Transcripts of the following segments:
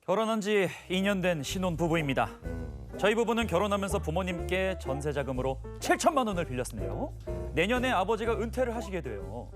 결혼한 지 2년 된 신혼 부부입니다. 저희 부부는 결혼하면서 부모님께 전세 자금으로 7천만 원을 빌렸는데요. 내년에 아버지가 은퇴를 하시게 돼요.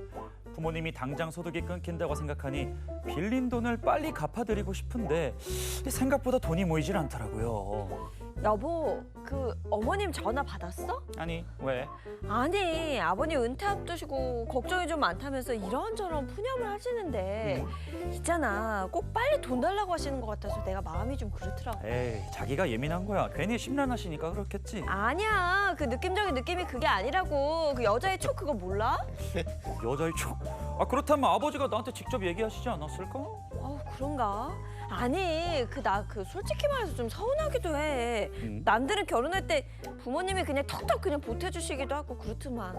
부모님이 당장 소득이 끊긴다고 생각하니 빌린 돈을 빨리 갚아드리고 싶은데 생각보다 돈이 모이질 않더라고요. 여보, 그 어머님 전화 받았어? 아니, 왜? 아니, 아버님 은퇴 앞두시고 걱정이 좀 많다면서 이런저런 푸념을 하시는데 있잖아, 꼭 빨리 돈 달라고 하시는 것 같아서 내가 마음이 좀 그렇더라고. 에이, 자기가 예민한 거야. 괜히 심란하시니까 그렇겠지. 아니야, 그 느낌적인 느낌이 그게 아니라고. 그 여자의 촉 그거 몰라? 여자의 촉? 아, 그렇다면 아버지가 나한테 직접 얘기하시지 않았을까? 그런가? 아니, 나 솔직히 말해서 좀 서운하기도 해. 남들은 결혼할 때 부모님이 그냥 턱턱 그냥 보태주시기도 하고 그렇더만.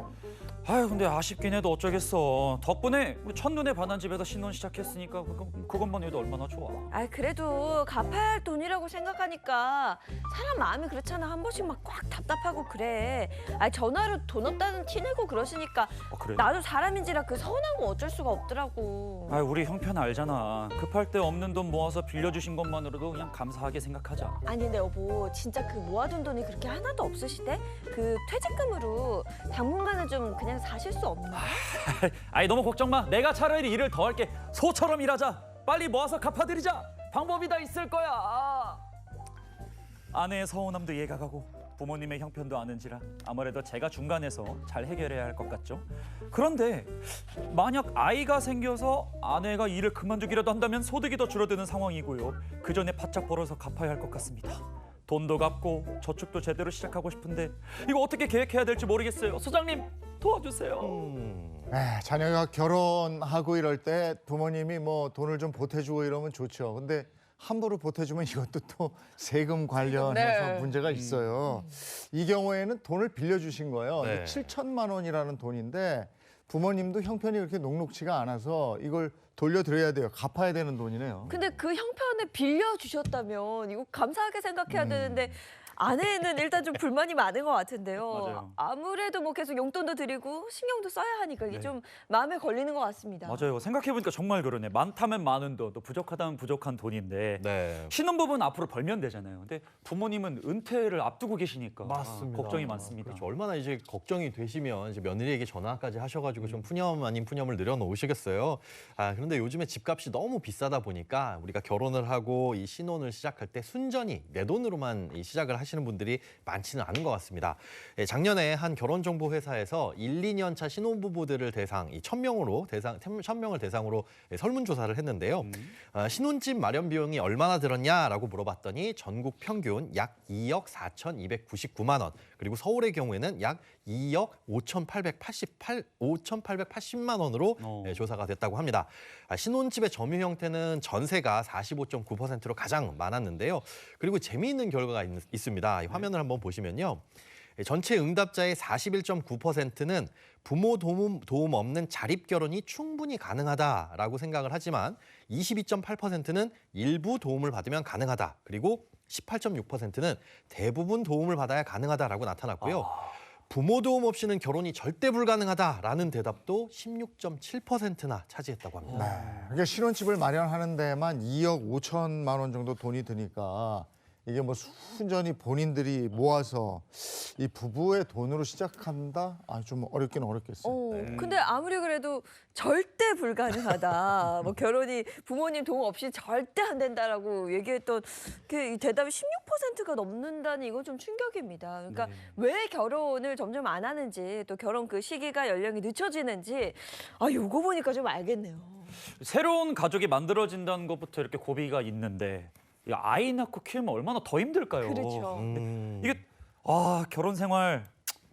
아유, 근데 아쉽긴 해도 어쩌겠어. 덕분에 우리 첫눈에 반한 집에서 신혼 시작했으니까 그것만 해도 얼마나 좋아. 아, 그래도 갚아야 할 돈이라고 생각하니까 사람 마음이 그렇잖아. 한 번씩 막 꽉 답답하고 그래. 아, 전화로 돈 없다는 티 내고 그러시니까 그래? 나도 사람인지라 그 서운한 거 어쩔 수가 없더라고. 아, 우리 형편 알잖아. 급할 때 없는 돈 모아서 빌려주신 것만으로도 그냥 감사하게 생각하자. 아니, 근데 여보, 진짜 그 모아둔 돈이 그렇게 하나도 없으시대? 그 퇴직금으로 당분간은 좀 그냥 사실 수 없나? 아이, 너무 걱정 마. 내가 차라리 일을 더 할게. 소처럼 일하자. 빨리 모아서 갚아드리자. 방법이 다 있을 거야. 아내의 서운함도 이해가 가고 부모님의 형편도 아는지라 아무래도 제가 중간에서 잘 해결해야 할 것 같죠. 그런데 만약 아이가 생겨서 아내가 일을 그만두기라도 한다면 소득이 더 줄어드는 상황이고요. 그 전에 바짝 벌어서 갚아야 할 것 같습니다. 돈도 갚고 저축도 제대로 시작하고 싶은데 이거 어떻게 계획해야 될지 모르겠어요. 소장님 도와주세요. 자녀가 결혼하고 이럴 때 부모님이 뭐 돈을 좀 보태주고 이러면 좋죠. 근데 함부로 보태주면 이것도 또 세금 관련해서 네. 문제가 있어요. 이 경우에는 돈을 빌려주신 거예요. 네. 7천만 원이라는 돈인데 부모님도 형편이 그렇게 녹록치가 않아서 이걸 돌려드려야 돼요. 갚아야 되는 돈이네요. 근데 그 형편을 빌려주셨다면 이거 감사하게 생각해야 되는데 아내는 일단 좀 불만이 많은 것 같은데요. 맞아요. 아무래도 뭐 계속 용돈도 드리고 신경도 써야 하니까 이게 네. 좀 마음에 걸리는 것 같습니다. 맞아요. 생각해보니까 정말 그러네. 많다면 많은 돈, 또 부족하다면 부족한 돈인데 네. 신혼부부는 앞으로 벌면 되잖아요. 근데 부모님은 은퇴를 앞두고 계시니까 걱정이 많습니다. 그렇죠. 얼마나 이제 걱정이 되시면 이제 며느리에게 전화까지 하셔가지고 좀 푸념 아닌 푸념을 늘어놓으시겠어요. 그런데 요즘에 집값이 너무 비싸다 보니까 우리가 결혼을 하고 이 신혼을 시작할 때 순전히 내 돈으로만 이 시작을 하시는 분들이 많지는 않은 것 같습니다. 작년에 한 결혼정보회사에서 1, 2년 차 신혼부부들을 대상, 1,000명을 대상으로 설문조사를 했는데요. 신혼집 마련 비용이 얼마나 들었냐라고 물어봤더니 전국 평균 약 2억 4,299만 원, 그리고 서울의 경우에는 약 2억 5,880만 원으로 조사가 됐다고 합니다. 신혼집의 점유 형태는 전세가 45.9%로 가장 많았는데요. 그리고 재미있는 결과가 있습니다. 이 화면을 한번 보시면요. 전체 응답자의 41.9%는 부모 도움 없는 자립 결혼이 충분히 가능하다라고 생각을 하지만 22.8%는 일부 도움을 받으면 가능하다. 그리고 18.6%는 대부분 도움을 받아야 가능하다라고 나타났고요. 부모 도움 없이는 결혼이 절대 불가능하다라는 대답도 16.7%나 차지했다고 합니다. 그러니까 신혼집을 마련하는 데만 2억 5천만 원 정도 돈이 드니까 이게 뭐 순전히 본인들이 모아서 이 부부의 돈으로 시작한다? 좀 어렵긴 어렵겠어요. 근데 아무리 그래도 절대 불가능하다. 뭐 결혼이 부모님 도움 없이 절대 안 된다라고 얘기했던 이 대답이 16%가 넘는다니 이건 좀 충격입니다. 그러니까 왜 결혼을 점점 안 하는지 또 결혼 그 시기가 연령이 늦춰지는지 요거 보니까 좀 알겠네요. 새로운 가족이 만들어진다는 것부터 이렇게 고비가 있는데 이 아이 낳고 키우면 얼마나 더 힘들까요? 그렇죠. 이게 결혼 생활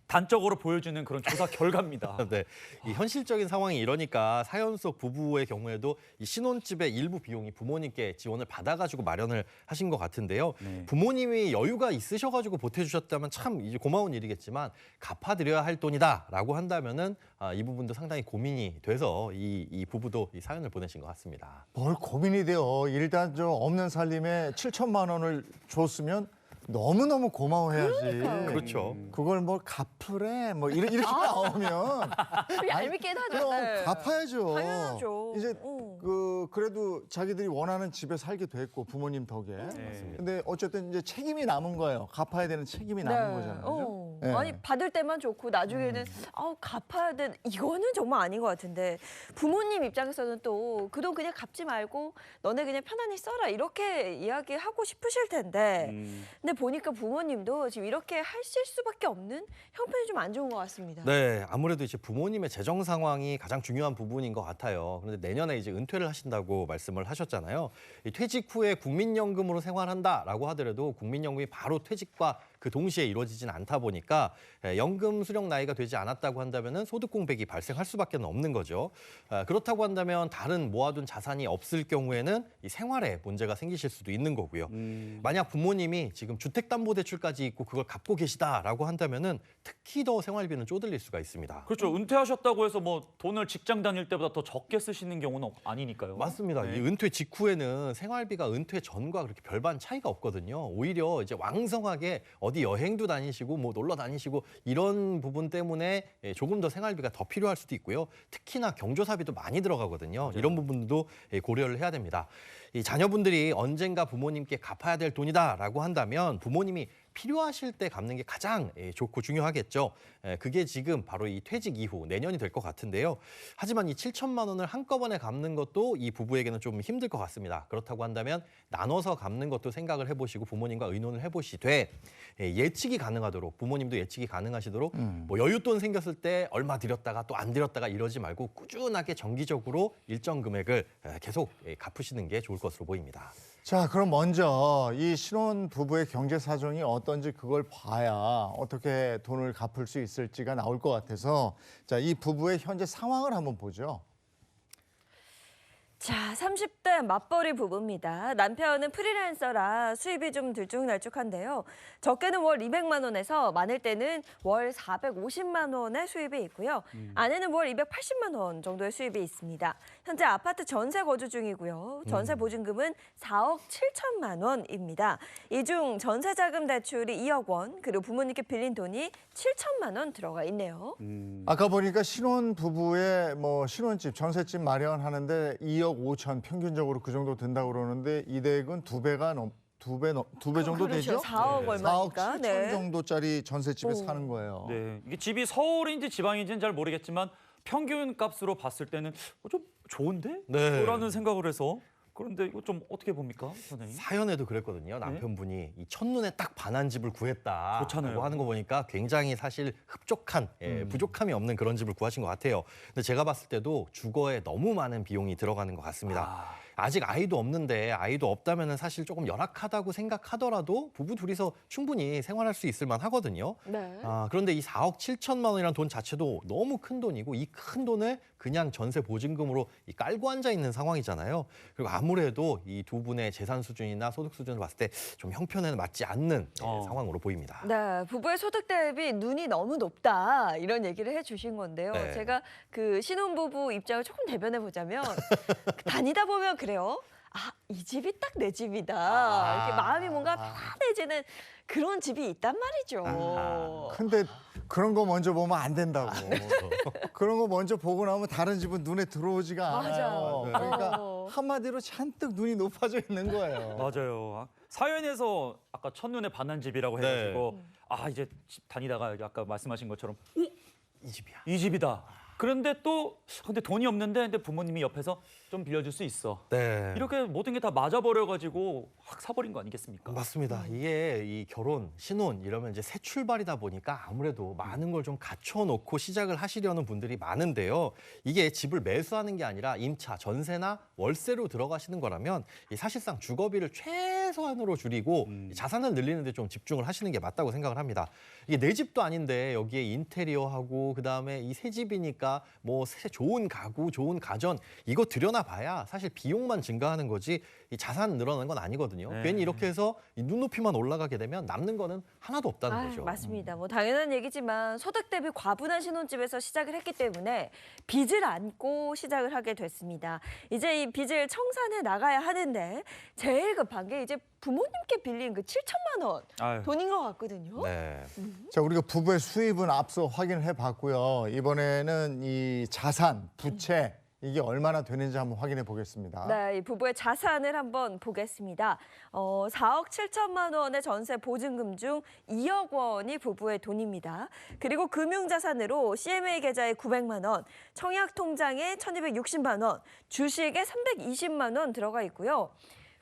단적으로 보여주는 그런 조사 결과입니다. 네, 이 현실적인 상황이 이러니까 사연 속 부부의 경우에도 이 신혼집의 일부 비용이 부모님께 지원을 받아가지고 마련을 하신 것 같은데요. 네. 부모님이 여유가 있으셔가지고 보태주셨다면 참 이제 고마운 일이겠지만 갚아드려야 할 돈이다라고 한다면은 이 부분도 상당히 고민이 돼서 이 부부도 이 사연을 보내신 것 같습니다. 뭘 고민이 돼요. 일단 저 없는 살림에 7천만 원을 줬으면 너무너무 고마워해야지. 그렇죠. 그걸 뭐 갚으래 뭐 이렇게 나오면 좀 얄밉긴 하죠. 그럼 네. 갚아야죠. 당연하죠. 이제 그래도 자기들이 원하는 집에 살게 됐고 부모님 덕에. 근데 어쨌든 이제 책임이 남은 거예요. 갚아야 되는 책임이 남은 거잖아요. 그죠? 네. 아니 받을 때만 좋고 나중에는 갚아야 돼. 이거는 정말 아닌 것 같은데 부모님 입장에서는 또 그 돈 그냥 갚지 말고 너네 그냥 편안히 써라 이렇게 이야기하고 싶으실 텐데 근데 보니까 부모님도 지금 이렇게 하실 수밖에 없는 형편이 좀 안 좋은 것 같습니다. 네, 아무래도 이제 부모님의 재정 상황이 가장 중요한 부분인 것 같아요. 그런데 내년에 이제 은퇴를 하신다고 말씀을 하셨잖아요. 이 퇴직 후에 국민연금으로 생활한다라고 하더라도 국민연금이 바로 퇴직과 그 동시에 이루어지진 않다 보니까 연금 수령 나이가 되지 않았다고 한다면은 소득 공백이 발생할 수밖에 없는 거죠. 그렇다고 한다면 다른 모아둔 자산이 없을 경우에는 이 생활에 문제가 생기실 수도 있는 거고요. 만약 부모님이 지금 주택담보대출까지 있고 그걸 갚고 계시다라고 한다면은 특히 더 생활비는 쪼들릴 수가 있습니다. 그렇죠. 은퇴하셨다고 해서 뭐 돈을 직장 다닐 때보다 더 적게 쓰시는 경우는 아니니까요. 맞습니다. 네. 이 은퇴 직후에는 생활비가 은퇴 전과 그렇게 별반 차이가 없거든요. 오히려 이제 왕성하게 어디 여행도 다니시고 뭐 놀러 다니시고 이런 부분 때문에 조금 더 생활비가 더 필요할 수도 있고요. 특히나 경조사비도 많이 들어가거든요. 이런 부분도 고려를 해야 됩니다. 이 자녀분들이 언젠가 부모님께 갚아야 될 돈이다라고 한다면 부모님이 필요하실 때 갚는 게 가장 좋고 중요하겠죠. 그게 지금 바로 이 퇴직 이후 내년이 될 것 같은데요. 하지만 이 7천만 원을 한꺼번에 갚는 것도 이 부부에게는 좀 힘들 것 같습니다. 그렇다고 한다면 나눠서 갚는 것도 생각을 해보시고 부모님과 의논을 해보시되 예측이 가능하도록 부모님도 예측이 가능하시도록 뭐 여윳돈 생겼을 때 얼마 드렸다가 또 안 드렸다가 이러지 말고 꾸준하게 정기적으로 일정 금액을 계속 갚으시는 게 좋을 것으로 보입니다. 자, 그럼 먼저 이 신혼 부부의 경제 사정이 어떤지 그걸 봐야 어떻게 돈을 갚을 수 있을지가 나올 것 같아서 자, 이 부부의 현재 상황을 한번 보죠. 자, 30대 맞벌이 부부입니다. 남편은 프리랜서라 수입이 좀 들쭉날쭉한데요. 적게는 월 200만 원에서 많을 때는 월 450만 원의 수입이 있고요. 아내는 월 280만 원 정도의 수입이 있습니다. 현재 아파트 전세 거주 중이고요. 전세 보증금은 4억 7천만 원입니다. 이 중 전세 자금 대출이 2억 원, 그리고 부모님께 빌린 돈이 7천만 원 들어가 있네요. 아까 보니까 신혼 부부의 뭐 신혼집, 전셋집 마련하는데 2억 5천 평균적으로 그 정도 든다고 그러는데 이 댁은 두 배 정도 그렇죠. 되죠? 4억 네. 얼마니까. 4억 7천 네. 정도짜리 전셋집에 오. 사는 거예요. 네, 이게 집이 서울인지 지방인지는 잘 모르겠지만 평균 값으로 봤을 때는 좀 좋은데? 네. 라는 생각을 해서 그런데 이거 좀 어떻게 봅니까, 선생님? 사연에도 그랬거든요. 남편분이 이 첫눈에 딱 반한 집을 구했다라고 그렇잖아요. 하는 거 보니까 굉장히 사실 흡족한, 부족함이 없는 그런 집을 구하신 것 같아요. 근데 제가 봤을 때도 주거에 너무 많은 비용이 들어가는 것 같습니다. 아직 아이도 없는데 아이도 없다면 사실 조금 열악하다고 생각하더라도 부부 둘이서 충분히 생활할 수 있을 만하거든요. 네. 그런데 이 4억 7천만 원이라는 돈 자체도 너무 큰 돈이고 이 큰 돈을 그냥 전세 보증금으로 깔고 앉아 있는 상황이잖아요. 그리고 아무래도 이 두 분의 재산 수준이나 소득 수준을 봤을 때 좀 형편에는 맞지 않는 상황으로 보입니다. 네, 부부의 소득 대비 눈이 너무 높다 이런 얘기를 해주신 건데요. 네. 제가 그 신혼부부 입장을 조금 대변해 보자면 다니다 보면 그래요. 아, 이 집이 딱 내 집이다. 이렇게 마음이 뭔가 편안해지는 그런 집이 있단 말이죠. 근데 그런 거 먼저 보면 안 된다고. 그런 거 먼저 보고 나면 다른 집은 눈에 들어오지가 않아요. 맞아요. 그러니까 어. 한마디로 잔뜩 눈이 높아져 있는 거예요. 맞아요. 사연에서 아까 첫눈에 반한 집이라고 네. 해가지고 이제 집 다니다가 아까 말씀하신 것처럼 이 집이야. 이 집이다. 그런데 또 근데 돈이 없는데 근데 부모님이 옆에서 좀 빌려줄 수 있어. 네. 이렇게 모든 게 다 맞아버려가지고 확 사버린 거 아니겠습니까? 맞습니다. 이게 이 결혼, 신혼 이러면 이제 새 출발이다 보니까 아무래도 많은 걸 좀 갖춰놓고 시작을 하시려는 분들이 많은데요. 이게 집을 매수하는 게 아니라 임차, 전세나 월세로 들어가시는 거라면 이 사실상 주거비를 최소한으로 줄이고 자산을 늘리는 데 좀 집중을 하시는 게 맞다고 생각을 합니다. 이게 내 집도 아닌데 여기에 인테리어하고 그다음에 이 새 집이니까 있으니까 뭐 좋은 가구, 좋은 가전 이거 들여놔봐야 사실 비용만 증가하는 거지 이 자산 늘어나는 건 아니거든요. 네. 괜히 이렇게 해서 이 눈높이만 올라가게 되면 남는 거는 하나도 없다는 거죠. 맞습니다. 뭐 당연한 얘기지만 소득 대비 과분한 신혼집에서 시작을 했기 때문에 빚을 안고 시작을 하게 됐습니다. 이제 이 빚을 청산해 나가야 하는데 제일 급한 게 이제 부모님께 빌린 그 7천만 원 아유. 돈인 것 같거든요. 네. 자, 우리가 부부의 수입은 앞서 확인을 해봤고요. 이번에는 이 자산, 부채 이게 얼마나 되는지 한번 확인해 보겠습니다. 네, 이 부부의 자산을 한번 보겠습니다. 4억 7천만 원의 전세 보증금 중 2억 원이 부부의 돈입니다. 그리고 금융자산으로 CMA 계좌에 900만 원, 청약 통장에 1,260만 원, 주식에 320만 원 들어가 있고요.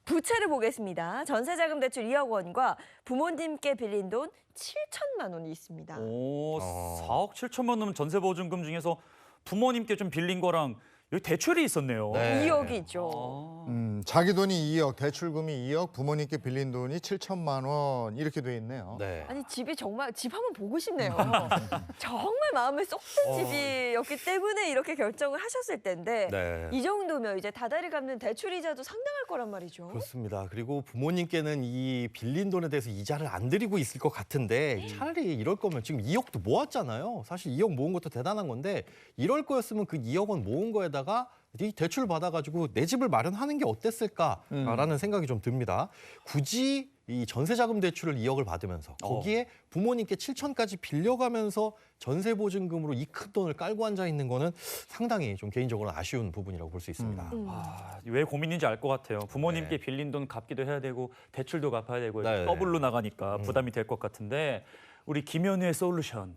부채를 보겠습니다. 전세자금 대출 2억 원과 부모님께 빌린 돈 7천만 원이 있습니다. 오, 4억 7천만 원은 전세 보증금 중에서 부모님께 좀 빌린 거랑 여기 대출이 있었네요. 네. 2억이 있죠. 자기 돈이 2억, 대출금이 2억, 부모님께 빌린 돈이 7천만 원 이렇게 돼 있네요. 네. 아니 집이 정말 집 한번 보고 싶네요. 정말 마음에 쏙 든 집이었기 때문에 이렇게 결정을 하셨을 텐데 네. 이 정도면 이제 다달이 갚는 대출 이자도 상당할 거란 말이죠. 그렇습니다. 그리고 부모님께는 이 빌린 돈에 대해서 이자를 안 드리고 있을 것 같은데 차라리 이럴 거면 지금 2억도 모았잖아요. 사실 2억 모은 것도 대단한 건데 이럴 거였으면 그 2억 원 모은 거에다가 이 대출 받아가지고 내 집을 마련하는 게 어땠을까라는 생각이 좀 듭니다. 굳이 이 전세자금 대출을 2억을 받으면서 거기에 부모님께 7천까지 빌려가면서 전세보증금으로 이 큰 돈을 깔고 앉아 있는 거는 상당히 좀 개인적으로 아쉬운 부분이라고 볼 수 있습니다. 아, 왜 고민인지 알 것 같아요. 부모님께 네. 빌린 돈 갚기도 해야 되고 대출도 갚아야 되고 네. 더블로 나가니까 부담이 될 것 같은데 우리 김현우의 솔루션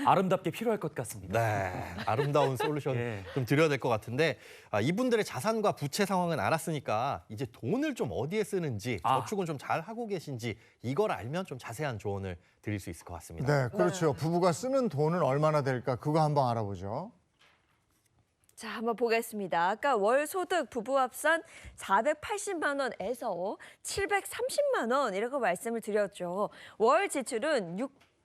아름답게 필요할 것 같습니다. 네, 아름다운 솔루션 예. 좀 드려야 될 것 같은데 이분들의 자산과 부채 상황은 알았으니까 이제 돈을 좀 어디에 쓰는지 저축은 좀 잘 하고 계신지 이걸 알면 좀 자세한 조언을 드릴 수 있을 것 같습니다. 네, 그렇죠. 부부가 쓰는 돈은 얼마나 될까 그거 한번 알아보죠. 자, 한번 보겠습니다. 아까 월 소득 부부 합산 480만 원에서 730만 원 이라고 말씀을 드렸죠. 월 지출은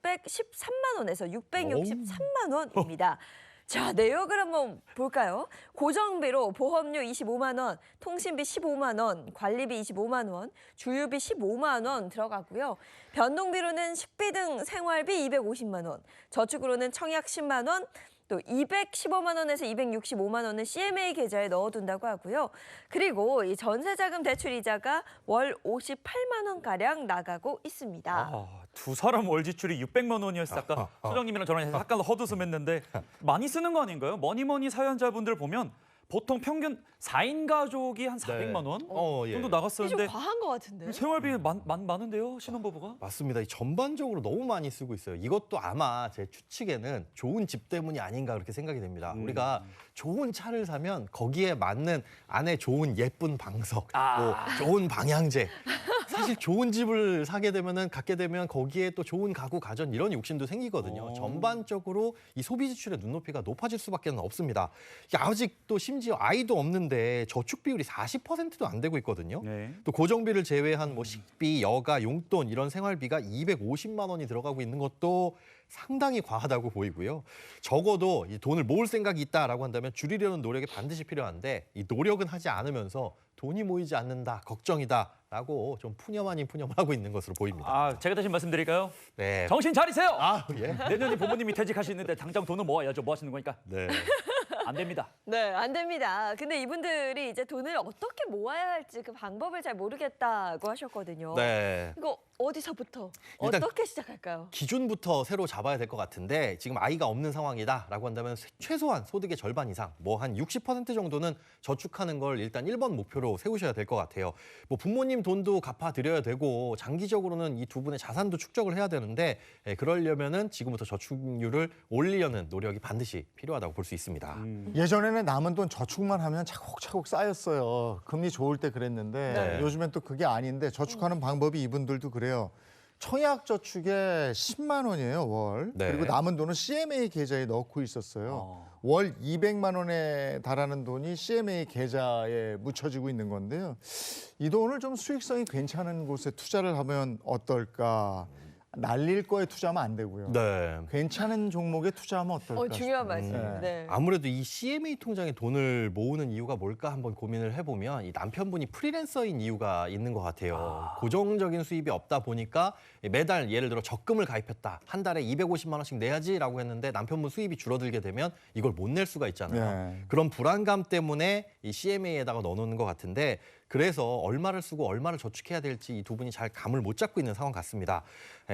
613만 원에서 663만 원입니다. 자, 내역을 한번 볼까요? 고정비로 보험료 25만 원, 통신비 15만 원, 관리비 25만 원, 주유비 15만 원 들어가고요. 변동비로는 식비 등 생활비 250만 원, 저축으로는 청약 10만 원, 또 215만 원에서 265만 원은 CMA 계좌에 넣어둔다고 하고요. 그리고 이 전세자금 대출 이자가 월 58만 원가량 나가고 있습니다. 아, 두 사람 월 지출이 600만 원이었어요. 아까 소장님이랑 저랑 약간 헛웃음했는데 많이 쓰는 거 아닌가요? 머니머니 사연자분들 보면 보통 평균 4인 가족이 한 400만 원 예. 정도 이게 좀 나갔었는데 과한 것 같은데. 생활비 많은데요, 신혼부부가? 맞습니다. 전반적으로 너무 많이 쓰고 있어요. 이것도 아마 제 추측에는 좋은 집 때문이 아닌가 그렇게 생각이 됩니다. 우리가 좋은 차를 사면 거기에 맞는 안에 좋은 예쁜 방석, 뭐 좋은 방향제. 사실 좋은 집을 사게 되면은 갖게 되면 거기에 또 좋은 가구, 가전 이런 욕심도 생기거든요. 전반적으로 이 소비 지출의 눈높이가 높아질 수밖에 없습니다. 아직도 심지어 아이도 없는데 저축 비율이 40%도 안 되고 있거든요. 네. 또 고정비를 제외한 뭐 식비, 여가, 용돈 이런 생활비가 250만 원이 들어가고 있는 것도 상당히 과하다고 보이고요. 적어도 이 돈을 모을 생각이 있다라고 한다면 줄이려는 노력이 반드시 필요한데 이 노력은 하지 않으면서 돈이 모이지 않는다, 걱정이다라고 좀 푸념 아닌 푸념을 하고 있는 것으로 보입니다. 아, 제가 다시 말씀드릴까요? 네. 정신 차리세요. 예. 내년에 부모님이 퇴직하시는데 당장 돈을 모아야죠. 뭐 하시는 거니까? 네. 안 됩니다. 네, 안 됩니다. 근데 이분들이 이제 돈을 어떻게 모아야 할지 그 방법을 잘 모르겠다고 하셨거든요. 네. 이거 어디서부터 일단 어떻게 시작할까요? 기준부터 새로 잡아야 될 것 같은데 지금 아이가 없는 상황이다라고 한다면 최소한 소득의 절반 이상, 뭐 한 60% 정도는 저축하는 걸 일단 1번 목표로 세우셔야 될 것 같아요. 뭐 부모님 돈도 갚아드려야 되고 장기적으로는 이 두 분의 자산도 축적을 해야 되는데 그러려면은 지금부터 저축률을 올리려는 노력이 반드시 필요하다고 볼 수 있습니다. 예전에는 남은 돈 저축만 하면 차곡차곡 쌓였어요. 금리 좋을 때 그랬는데 네. 요즘엔 또 그게 아닌데 저축하는 방법이 이분들도 그래요. 청약 저축에 10만 원이에요, 월. 네. 그리고 남은 돈은 CMA 계좌에 넣고 있었어요. 월 200만 원에 달하는 돈이 CMA 계좌에 묻혀지고 있는 건데요. 이 돈을 좀 수익성이 괜찮은 곳에 투자를 하면 어떨까? 날릴 거에 투자하면 안 되고요. 네. 괜찮은 종목에 투자하면 어떨까? 중요한 싶어요. 말씀이에요. 네. 아무래도 이 CMA 통장에 돈을 모으는 이유가 뭘까 한번 고민을 해보면 이 남편분이 프리랜서인 이유가 있는 것 같아요. 고정적인 수입이 없다 보니까 매달 예를 들어 적금을 가입했다. 한 달에 250만 원씩 내야지라고 했는데 남편분 수입이 줄어들게 되면 이걸 못 낼 수가 있잖아요. 네. 그런 불안감 때문에 이 CMA에다가 넣어놓는 것 같은데 그래서 얼마를 쓰고 얼마를 저축해야 될지 이 두 분이 잘 감을 못 잡고 있는 상황 같습니다.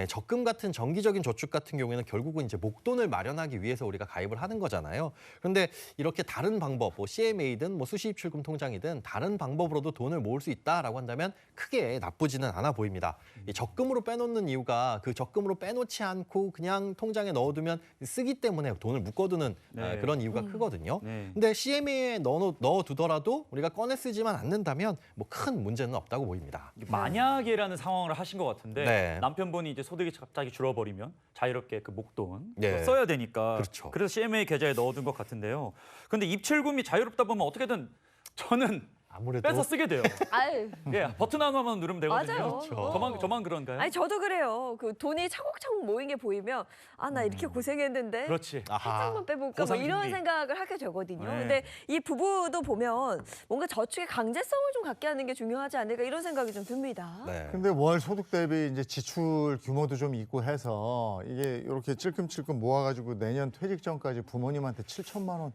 적금 같은 정기적인 저축 같은 경우에는 결국은 이제 목돈을 마련하기 위해서 우리가 가입을 하는 거잖아요. 그런데 이렇게 다른 방법, 뭐 CMA든 뭐 수시입출금 통장이든 다른 방법으로도 돈을 모을 수 있다라고 한다면 크게 나쁘지는 않아 보입니다. 이 적금으로 빼놓는 이유가 그 적금으로 빼놓지 않고 그냥 통장에 넣어두면 쓰기 때문에 돈을 묶어두는 네. 그런 이유가 크거든요. 네. 근데 CMA에 넣어두더라도 우리가 꺼내 쓰지만 않는다면 뭐 큰 문제는 없다고 보입니다. 만약이라는 상황을 하신 것 같은데 네. 남편분이 이제 소득이 갑자기 줄어버리면 자유롭게 그 목돈 네. 써야 되니까 그렇죠. 그래서 CMA 계좌에 넣어둔 것 같은데요. 근데 입출금이 자유롭다 보면 어떻게든 저는 아무래도 빼서 쓰게 돼요. 아유. 예, 버튼 하나만 누르면 되거든요. 맞아요. 그렇죠. 저만 그런가요? 아니 저도 그래요. 그 돈이 차곡차곡 모인 게 보이면 아 나 이렇게 고생했는데 그렇지. 살짝만 빼볼까 뭐 보상 이런 준비. 생각을 하게 되거든요. 네. 근데 이 부부도 보면 뭔가 저축의 강제성을 좀 갖게 하는 게 중요하지 않을까 이런 생각이 좀 듭니다. 네. 근데 월 소득 대비 이제 지출 규모도 좀 있고 해서 이게 이렇게 찔끔찔끔 모아가지고 내년 퇴직 전까지 부모님한테 7천만 원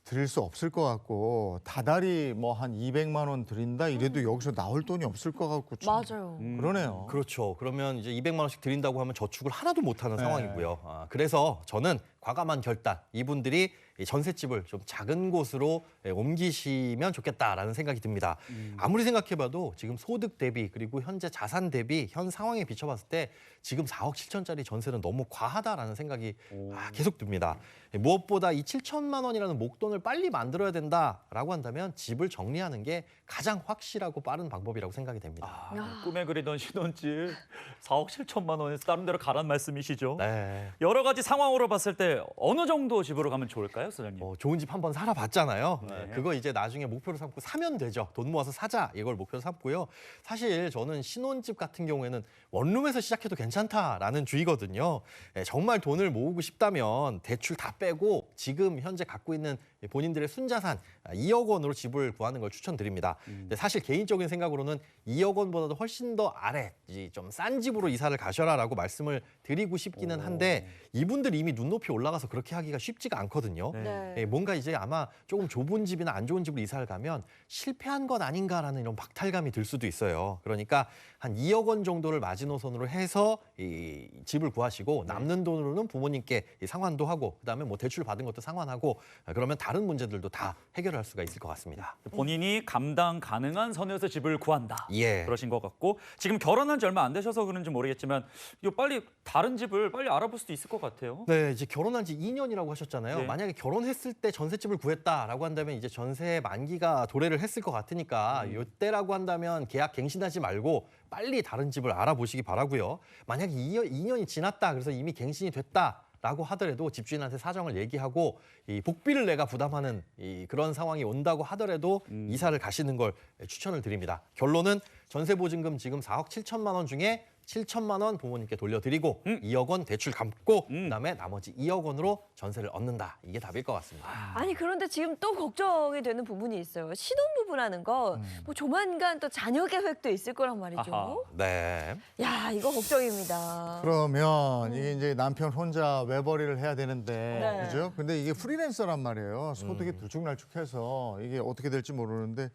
드릴 수 없을 것 같고 다달이 뭐 한 200만 원 드린다 이래도 여기서 나올 돈이 없을 것 같고 좀 맞아요. 그러네요. 그렇죠. 그러면 이제 200만 원씩 드린다고 하면 저축을 하나도 못하는 네. 상황이고요. 그래서 저는 과감한 결단, 이분들이 이 전셋집을 좀 작은 곳으로 옮기시면 좋겠다라는 생각이 듭니다. 아무리 생각해봐도 지금 소득 대비 그리고 현재 자산 대비 현 상황에 비춰봤을 때 지금 4억 7천짜리 전세는 너무 과하다라는 생각이 계속 듭니다. 무엇보다 이 7천만 원이라는 목돈을 빨리 만들어야 된다라고 한다면 집을 정리하는 게 가장 확실하고 빠른 방법이라고 생각이 됩니다. 꿈에 그리던 신혼집 4억 7천만 원에서 다른 데로 가란 말씀이시죠? 네. 여러 가지 상황으로 봤을 때 어느 정도 집으로 가면 좋을까요, 소장님? 좋은 집 한번 살아봤잖아요. 네. 그거 이제 나중에 목표로 삼고 사면 되죠. 돈 모아서 사자 이걸 목표로 삼고요. 사실 저는 신혼집 같은 경우에는 원룸에서 시작해도 괜찮다라는 주의거든요. 정말 돈을 모으고 싶다면 대출 다 빼고 지금 현재 갖고 있는 본인들의 순자산 2억 원으로 집을 구하는 걸 추천드립니다. 근데 사실 개인적인 생각으로는 2억 원보다도 훨씬 더 아래 좀 싼 집으로 이사를 가셔라라고 말씀을 드리고 싶기는 한데 이분들 이미 눈높이 올라가서 그렇게 하기가 쉽지가 않거든요. 네. 뭔가 이제 아마 조금 좁은 집이나 안 좋은 집으로 이사를 가면 실패한 것 아닌가라는 이런 박탈감이 들 수도 있어요. 그러니까 한 2억 원 정도를 마지노선으로 해서 이 집을 구하시고 남는 돈으로는 부모님께 이 상환도 하고 그다음에 뭐 대출 받은 것도 상환하고 그러면 다른 문제들도 다 해결할 수가 있을 것 같습니다. 본인이 감당 가능한 선에서 집을 구한다. 예. 그러신 것 같고 지금 결혼한 지 얼마 안 되셔서 그런지 모르겠지만 이거 빨리 다른 집을 빨리 알아볼 수도 있을 것 같아요. 네, 이제 결혼한 지 2년이라고 하셨잖아요. 네. 만약에 결혼했을 때 전셋집을 구했다라고 한다면 이제 전세 만기가 도래를 했을 것 같으니까 이때라고 한다면 계약 갱신하지 말고 빨리 다른 집을 알아보시기 바라고요. 만약에 2년이 지났다 그래서 이미 갱신이 됐다라고 하더라도 집주인한테 사정을 얘기하고 이 복비를 내가 부담하는 그런 상황이 온다고 하더라도 이사를 가시는 걸 추천을 드립니다. 결론은 전세보증금 지금 4억 7천만 원 중에 7천만 원 부모님께 돌려드리고 2억 원 대출 갚고 그다음에 나머지 2억 원으로 전세를 얻는다. 이게 답일 것 같습니다. 아니 그런데 지금 또 걱정이 되는 부분이 있어요. 신혼부부라는 건 뭐 조만간 또 자녀 계획도 있을 거란 말이죠. 아하. 네. 야 이거 걱정입니다. 그러면 이게 이제 남편 혼자 외벌이를 해야 되는데 네. 그죠? 근데 이게 프리랜서란 말이에요. 소득이 들쭉날쭉해서 이게 어떻게 될지 모르는데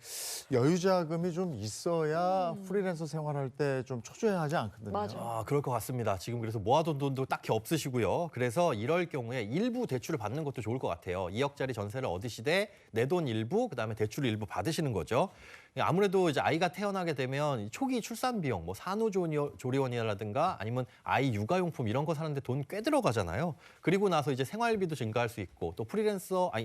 여유 자금이 좀 있어야 프리랜서 생활할 때 좀 초조해하지 않거든요. 맞아. 그럴 것 같습니다. 지금 그래서 모아둔 돈도 딱히 없으시고요. 그래서 이럴 경우에 일부 대출을 받는 것도 좋을 것 같아요. 2억짜리 전세를 얻으시되 내 돈 일부, 그다음에 대출을 일부 받으시는 거죠. 아무래도 이제 아이가 태어나게 되면 초기 출산 비용, 뭐 산후조리원이라든가 아니면 아이 육아용품 이런 거 사는데 돈 꽤 들어가잖아요. 그리고 나서 이제 생활비도 증가할 수 있고 또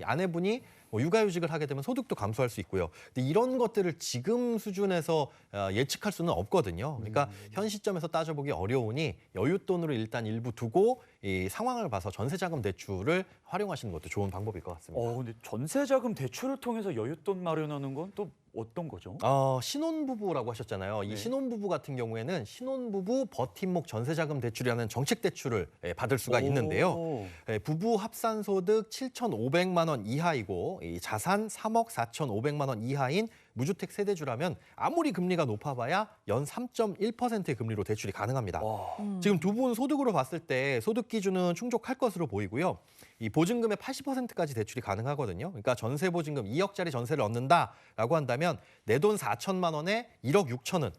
아내분이 뭐 육아휴직을 하게 되면 소득도 감소할 수 있고요. 근데 이런 것들을 지금 수준에서 예측할 수는 없거든요. 그러니까 현 시점에서 따져보기 어려우니 여윳돈으로 일단 일부 두고 이 상황을 봐서 전세자금 대출을 활용하시는 것도 좋은 방법일 것 같습니다. 근데 전세자금 대출을 통해서 여윳돈 마련하는 건 또 어떤 거죠? 신혼부부라고 하셨잖아요. 네. 이 신혼부부 같은 경우에는 신혼부부 버팀목 전세자금 대출이라는 정책 대출을 받을 수가 있는데요. 오. 부부 합산 소득 7,500만 원 이하이고 이 자산 3억 4,500만 원 이하인 무주택 세대주라면 아무리 금리가 높아봐야 연 3.1%의 금리로 대출이 가능합니다. 와. 지금 두 분 소득으로 봤을 때 소득 기준은 충족할 것으로 보이고요. 이 보증금의 80%까지 대출이 가능하거든요. 그러니까 전세 보증금 2억짜리 전세를 얻는다라고 한다면 내 돈 4천만 원에 1억 6천은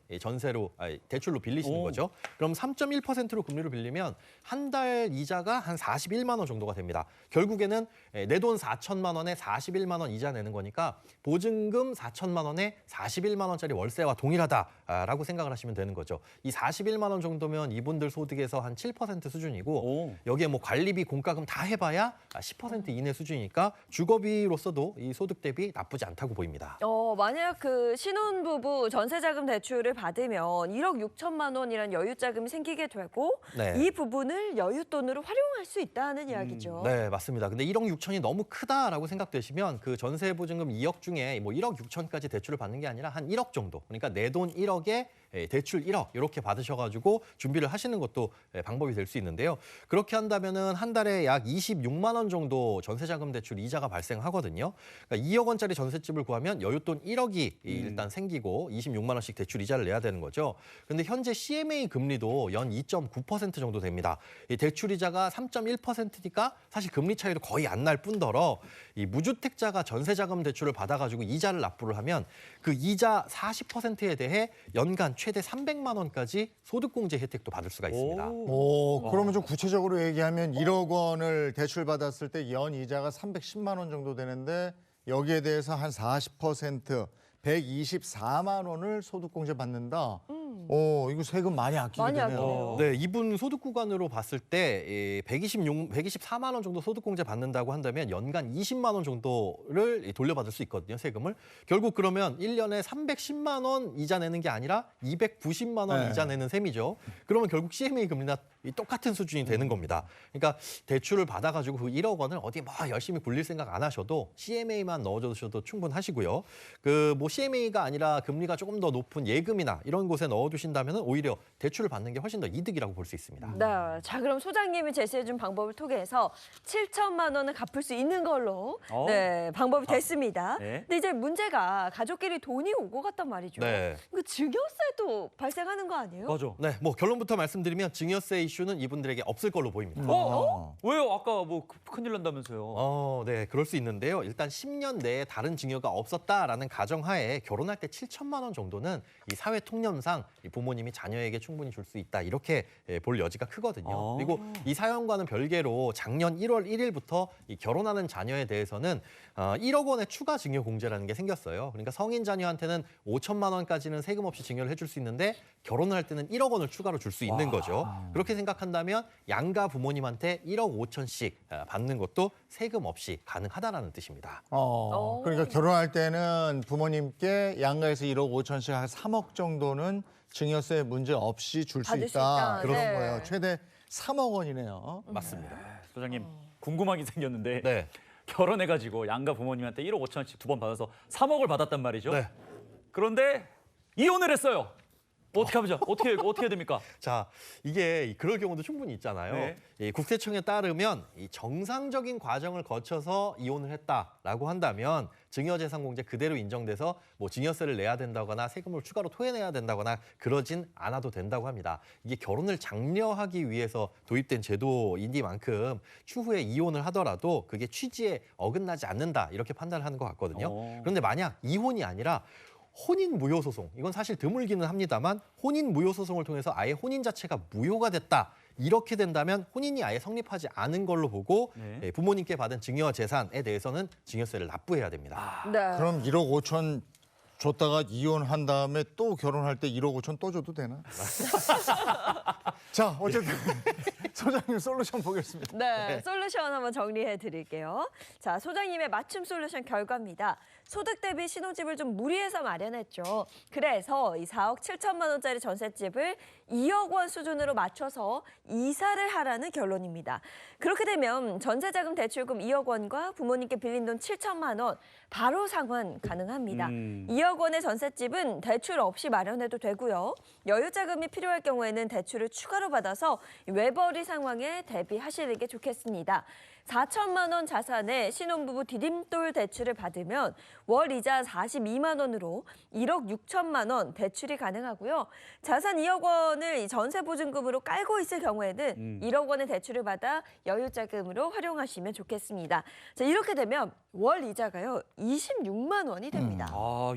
대출로 빌리시는 오. 거죠. 그럼 3.1%로 금리로 빌리면 한 달 이자가 한 41만 원 정도가 됩니다. 결국에는 내 돈 4천만 원에 41만 원 이자 내는 거니까 보증금 4천만 원에 41만 원짜리 월세와 동일하다라고 생각을 하시면 되는 거죠. 이 41만 원 정도면 이분들 소득에서 한 7% 수준이고 오. 여기에 뭐 관리비, 공과금 다 해봐야 10% 이내 수준이니까 주거비로서도 이 소득 대비 나쁘지 않다고 보입니다. 만약 그 신혼부부 전세자금 대출을 받으면 1억 6천만 원이란 여유자금이 생기게 되고 네. 이 부분을 여윳돈으로 활용할 수 있다는 이야기죠. 네, 맞습니다. 근데 1억 6천이 너무 크다라고 생각되시면 그 전세 보증금 2억 중에 뭐 1억 6천까지 대출을 받는 게 아니라 한 1억 정도. 그러니까 내 돈 1억에 대출 1억 이렇게 받으셔가지고 준비를 하시는 것도 방법이 될 수 있는데요. 그렇게 한다면은 한 달에 약 26만 원 정도 전세자금 대출 이자가 발생하거든요. 그러니까 2억 원짜리 전셋집을 구하면 여윳돈 1억이 일단 생기고 26만 원씩 대출 이자를 내야 되는 거죠. 근데 현재 CMA 금리도 연 2.9% 정도 됩니다. 이 대출 이자가 3.1%니까 사실 금리 차이도 거의 안 날 뿐더러 이 무주택자가 전세자금 대출을 받아가지고 이자를 납부를 하면 그 이자 40%에 대해 연간 최대 300만 원까지 소득공제 혜택도 받을 수가 있습니다. 그러면 좀 구체적으로 얘기하면 1억 원을 대출 받았을 때 연 이자가 310만 원 정도 되는데 여기에 대해서 한 40% 124만 원을 소득공제 받는다. 이거 세금 많이 아끼게 많이 되네요. 아끼네요. 네, 이분 소득 구간으로 봤을 때 124만 원 정도 소득공제 받는다고 한다면 연간 20만 원 정도를 돌려받을 수 있거든요, 세금을. 결국 그러면 1년에 310만 원 이자 내는 게 아니라 290만 원 네. 이자 내는 셈이죠. 그러면 결국 CMA 금리나 똑같은 수준이 되는 겁니다. 그러니까 대출을 받아가지고 그 1억 원을 어디 뭐 열심히 굴릴 생각 안 하셔도 CMA만 넣어주셔도 충분하시고요. 그 뭐 CMA가 아니라 금리가 조금 더 높은 예금이나 이런 곳에 넣어두신다면 오히려 대출을 받는 게 훨씬 더 이득이라고 볼 수 있습니다. 네, 자 그럼 소장님이 제시해준 방법을 통해서 7천만 원을 갚을 수 있는 걸로 방법이 됐습니다. 네. 근데 이제 문제가 가족끼리 돈이 오고 갔단 말이죠. 네. 그 증여세도 발생하는 거 아니에요? 맞아. 네, 뭐 결론부터 말씀드리면 증여세 이슈는 이분들에게 없을 걸로 보입니다. 왜요? 아까 뭐 큰일 난다면서요? 네, 그럴 수 있는데요. 일단 10년 내에 다른 증여가 없었다라는 가정하에 결혼할 때 7천만 원 정도는 이 사회 통념상 이 부모님이 자녀에게 충분히 줄 수 있다 이렇게 볼 여지가 크거든요. 그리고 이 사연과는 별개로 작년 1월 1일부터 이 결혼하는 자녀에 대해서는 1억 원의 추가 증여 공제라는 게 생겼어요. 그러니까 성인 자녀한테는 5천만 원까지는 세금 없이 증여를 해줄 수 있는데 결혼을 할 때는 1억 원을 추가로 줄 수 있는 거죠. 그렇게 생각한다면 양가 부모님한테 1억 5천씩 받는 것도 세금 없이 가능하다라는 뜻입니다. 그러니까 결혼할 때는 부모님께 양가에서 1억 5천씩 한 3억 정도는 증여세 문제 없이 줄 수 받을 수 있다. 있다. 그런 네. 거예요. 최대 3억 원이네요. 맞습니다. 소장님 궁금한 게 생겼는데 네. 결혼해가지고 양가 부모님한테 1억 5천원씩 2번 받아서 3억을 받았단 말이죠. 네. 그런데 이혼을 했어요. 어떻게 하죠? 어떻게 해야 됩니까? 자, 이게 그럴 경우도 충분히 있잖아요. 네. 이 국세청에 따르면 이 정상적인 과정을 거쳐서 이혼을 했다라고 한다면 증여재산공제 그대로 인정돼서 뭐 증여세를 내야 된다거나 세금을 추가로 토해내야 된다거나 그러진 않아도 된다고 합니다. 이게 결혼을 장려하기 위해서 도입된 제도이니만큼 추후에 이혼을 하더라도 그게 취지에 어긋나지 않는다 이렇게 판단을 하는 것 같거든요. 그런데 만약 이혼이 아니라 혼인 무효 소송, 이건 사실 드물기는 합니다만 혼인 무효 소송을 통해서 아예 혼인 자체가 무효가 됐다. 이렇게 된다면 혼인이 아예 성립하지 않은 걸로 보고 부모님께 받은 증여 재산에 대해서는 증여세를 납부해야 됩니다. 네. 그럼 1억 5천 줬다가 이혼한 다음에 또 결혼할 때 1억 5천 또 줘도 되나? 자, 어쨌든 소장님 솔루션 보겠습니다. 네, 솔루션 한번 정리해 드릴게요. 자, 소장님의 맞춤 솔루션 결과입니다. 소득 대비 신혼집을 좀 무리해서 마련했죠. 그래서 이 4억 7천만 원짜리 전셋집을 2억 원 수준으로 맞춰서 이사를 하라는 결론입니다. 그렇게 되면 전세자금 대출금 2억 원과 부모님께 빌린 돈 7천만 원 바로 상환 가능합니다. 2억 1억 원의 전셋집은 대출 없이 마련해도 되고요. 여유 자금이 필요할 경우에는 대출을 추가로 받아서 외벌이 상황에 대비하시는 게 좋겠습니다. 4천만 원 자산에 신혼부부 디딤돌 대출을 받으면 월 이자 42만 원으로 1억 6천만 원 대출이 가능하고요. 자산 2억 원을 전세 보증금으로 깔고 있을 경우에는 1억 원의 대출을 받아 여유 자금으로 활용하시면 좋겠습니다. 자, 이렇게 되면 월 이자가요 26만 원이 됩니다.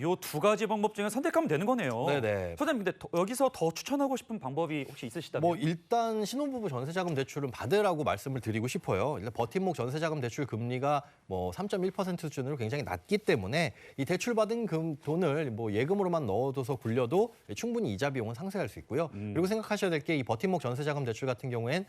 요 두 가지 방법 중에 선택하면 되는 거네요. 네네. 선생님, 근데 여기서 더 추천하고 싶은 방법이 혹시 있으시다면? 뭐 일단 신혼부부 전세자금 대출은 받으라고 말씀을 드리고 싶어요. 일단 버팀목 전세자금 대출 금리가 뭐 3.1% 수준으로 굉장히 낮기 때문에 이 대출 받은 돈을 뭐 예금으로만 넣어둬서 굴려도 충분히 이자 비용은 상쇄할 수 있고요. 그리고 생각하셔야 될 게 이 버팀목 전세자금 대출 같은 경우엔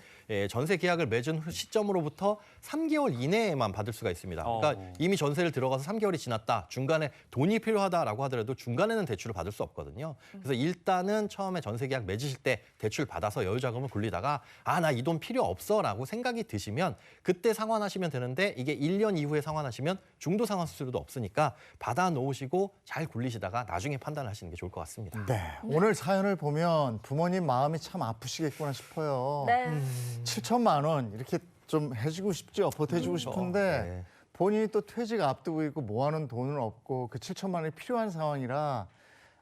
전세 계약을 맺은 시점으로부터 3개월 이내에만 받을 수가 있습니다. 그러니까 이미 전세를 들어가서 3개월이 지났다. 중간에 돈이 필요하다라고 하더라도 중간에는 대출을 받을 수 없거든요. 그래서 일단은 처음에 전세 계약 맺으실 때 대출 받아서 여유 자금을 굴리다가 나 이 돈 필요 없어라고 생각이 드시면 그때 상환하시면 되는데 이게 1년 이후에 상환하시면 중도 상환 수수료도 없으니까 받아 놓으시고 잘 굴리시다가 나중에 판단을 하시는 게 좋을 것 같습니다. 네, 오늘 사연을 보면 부모님 마음이 참 아프시겠구나 싶어요. 네. 7천만 원 이렇게 좀 해주고 싶죠. 보태주고 싶은데 네. 본인이 또 퇴직 앞두고 있고 모아놓은 돈은 없고 그 7천만 원이 필요한 상황이라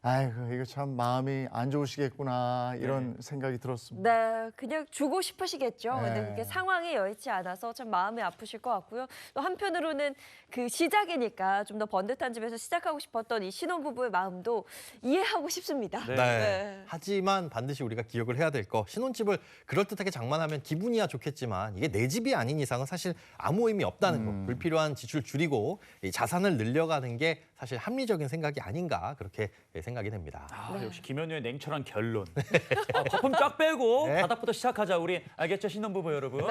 아이고 이거 참 마음이 안 좋으시겠구나 이런 생각이 들었습니다. 네, 그냥 주고 싶으시겠죠. 근데 네. 그게 상황이 여의치 않아서 참 마음이 아프실 것 같고요. 또 한편으로는 그 시작이니까 좀 더 번듯한 집에서 시작하고 싶었던 이 신혼부부의 마음도 이해하고 싶습니다. 네. 네. 하지만 반드시 우리가 기억을 해야 될 거 신혼집을 그럴듯하게 장만하면 기분이야 좋겠지만 이게 내 집이 아닌 이상은 사실 아무 의미 없다는 거. 불필요한 지출 줄이고 이 자산을 늘려가는 게 사실 합리적인 생각이 아닌가 그렇게 생각이 됩니다. 역시 김현우의 냉철한 결론. 거품 쫙 빼고 네. 바닥부터 시작하자 우리. 알겠죠, 신혼부부 여러분?